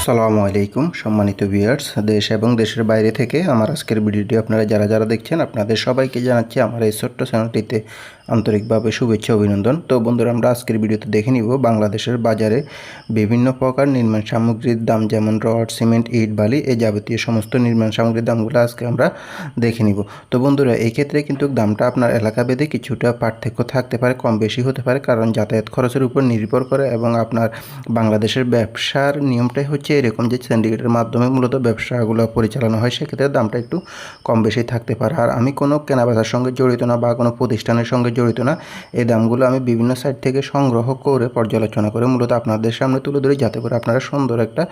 আসসালামু আলাইকুম সম্মানিত ভিউয়ার্স, দেশ এবং দেশের বাইরে থেকে আমার আজকের ভিডিওটি আপনারা যারা দেখছেন আপনাদের সবাইকে জানাচ্ছি আমার এই ছোট্ট চ্যানেলটিতে আন্তরিকভাবে শুভেচ্ছা অভিনন্দন। তো বন্ধুরা, আমরা আজকের ভিডিওতে দেখে নিব বাংলাদেশের বাজারে বিভিন্ন প্রকার নির্মাণ সামগ্রীর দাম, যেমন রড, সিমেন্ট, ইট, বালি, এই যাবতীয় সমস্ত নির্মাণ সামগ্রীর দামগুলো আজকে আমরা দেখে নিব। তো বন্ধুরা, এই ক্ষেত্রে কিন্তু দামটা আপনার এলাকা ভেদে কিছুটা পার্থক্য থাকতে পারে, কম বেশি হতে পারে, কারণ যাতায়াত খরচের উপর নির্ভর করে এবং আপনার বাংলাদেশের ব্যবসার নিয়মটাই হচ্ছে এরকম যে সিন্ডিকেটের মাধ্যমে মূলত ব্যবসাগুলো পরিচালনা হয়, সেক্ষেত্রে দামটা একটু কম বেশি থাকতে পারে। আর আমি কোনো কেনাবেচার সঙ্গে জড়িত না বা কোনো প্রতিষ্ঠানের সঙ্গে জড়িত না, এই দামগুলো আমি বিভিন্ন সাইট থেকে সংগ্রহ করে পর্যালোচনা করে মূলত আপনাদের সামনে তুলে ধরি, যাতে করে আপনারা সুন্দর একটা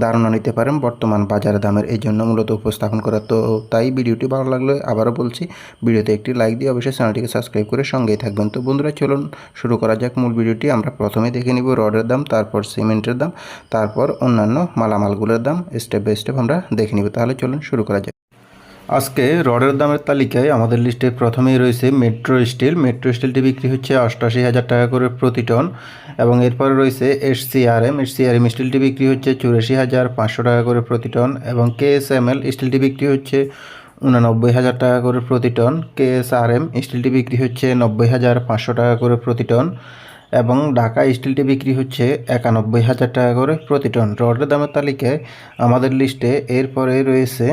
ধারণা নিতে পারেন বর্তমান বাজার দামের। এই জন্য মূলত উপস্থাপন করা। তো তাই ভিডিওটি ভালো লাগলে আবারও বলছি, ভিডিওতে একটি লাইক দিয়ে অবশ্যই চ্যানেলটিকে সাবস্ক্রাইব করে সঙ্গেই থাকবেন। তো বন্ধুরা, চলুন শুরু করা যাক মূল ভিডিওটি। আমরা প্রথমে দেখে নিব রডের দাম, তারপর সিমেন্টের দাম, তারপর অন্যান্য মালামালগুলোর দাম স্টেপ বাই স্টেপ আমরা দেখে নিব। তাহলে চলুন শুরু করা যাক। আজকে রডের দামের তালিকায় আমাদের লিস্টে প্রথমেই রয়েছে মেট্রো স্টিল। মেট্রো স্টিলটি বিক্রি হচ্ছে 88,000 টাকা করে প্রতি টন। এবং এরপরে রয়েছে এসসিআরএম স্টিলটি বিক্রি হচ্ছে 84,500 টাকা করে প্রতি টন। এবং কেএসএমএল স্টিলটি বিক্রি হচ্ছে 89,000 টাকা করে প্রতি টন। কেএসআরএম স্টিলটি বিক্রি হচ্ছে 90,500 টাকা করে প্রতি টন। এবং ঢাকা স্টিলটি বিক্রি হচ্ছে 91,000 টাকা করে প্রতি টন। রডের দামের তালিকায় আমাদের লিস্টে এরপরে রয়েছে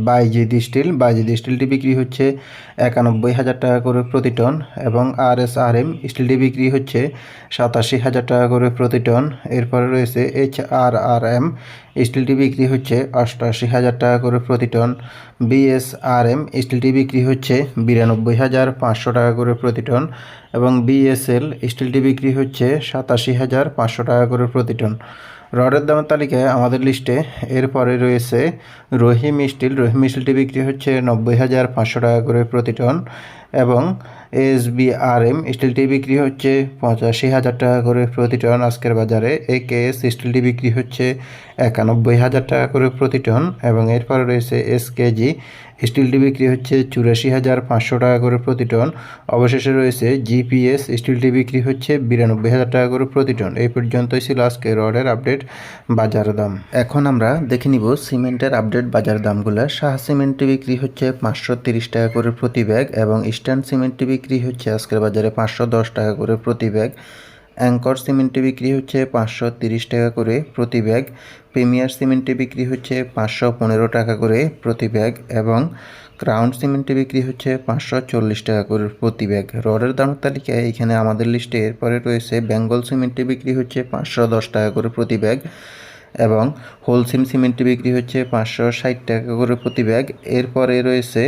বাইজিদ স্টিলটি বিক্রি হচ্ছে 91,000 টাকা করে প্রতি টন। এবং আরএসআরএম স্টিলটি বিক্রি হচ্ছে 87,000 টাকা করে প্রতি টন। এরপরে রয়েছে এইচআরআরএম স্টিলটি বিক্রি হচ্ছে 88,000 টাকা করে প্রতি টন। বিএসআরএম স্টিলটি বিক্রি হচ্ছে 92,500 টাকা করে প্রতি টন। এবং বিএসএল স্টিলটি বিক্রি হচ্ছে 87,500 টাকা করে প্রতি টন। রডের দামের তালিকায় আমাদের লিস্টে এরপরে রয়েছে রহিম স্টিলটি বিক্রি হচ্ছে 90,500 টাকা করে প্রতি টন। এবং এসবিআরএম স্টিলটি বিক্রি হচ্ছে 85,000 টাকা করে প্রতি টন আজকের বাজারে। একেএস স্টিলটি বিক্রি হচ্ছে 91,000 টাকা করে প্রতি টন। এবং এরপরে রয়েছে এসকেজি স্টিলটি বিক্রি হচ্ছে 84,500 টাকা করে প্রতি টন। অবশেষে রয়েছে জিপিএস স্টিলটি বিক্রি হচ্ছে 92,000 টাকা করে প্রতি টন। এই পর্যন্তই ছিল আজকে রডের আপডেট বাজার দাম। এখন আমরা দেখে নিব সিমেন্টের আপডেট বাজার দামগুলো। শাহ সিমেন্টটি বিক্রি হচ্ছে 530 টাকা করে প্রতি ব্যাগ। এবং ইস্টার্ন সিমেন্টটি বিক্রি হচ্ছে আজকের বাজারে 510 টাকা করে প্রতি ব্যাগ। অ্যাঙ্কর সিমেন্টটি বিক্রি হচ্ছে 530 টাকা করে প্রতি ব্যাগ। প্রিমিয়ার সিমেন্টটি বিক্রি হচ্ছে 515 টাকা করে প্রতি ব্যাগ। এবং ক্রাউন সিমেন্টটি বিক্রি হচ্ছে 540 টাকা করে প্রতি ব্যাগ। রডের দামের তালিকায় এখানে আমাদের লিস্টে এরপরে রয়েছে বেঙ্গল সিমেন্টটি বিক্রি হচ্ছে 510 টাকা করে প্রতি ব্যাগ। এবং হোলসিম সিমেন্টটি বিক্রি হচ্ছে 560 টাকা করে প্রতি ব্যাগ। এরপরে রয়েছে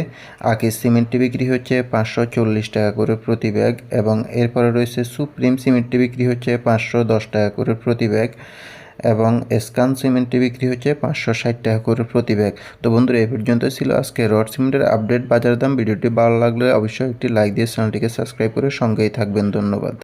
আকিস সিমেন্টটি বিক্রি হচ্ছে 540 টাকা করে প্রতি ব্যাগ। এবং এরপরে রয়েছে সুপ্রিম সিমেন্টটি বিক্রি হচ্ছে 510 টাকা করে প্রতি ব্যাগ। এবং এসকান সিমেন্টটি বিক্রি হচ্ছে 560 টাকা করে প্রতি ব্যাগ। তো বন্ধুরা, এই পর্যন্ত ছিল আজকে রড সিমেন্টের আপডেট বাজার দাম। ভিডিওটি ভালো লাগলে অবশ্যই একটি লাইক দিয়ে চ্যানেলটিকে সাবস্ক্রাইব করে সঙ্গেই থাকবেন। ধন্যবাদ।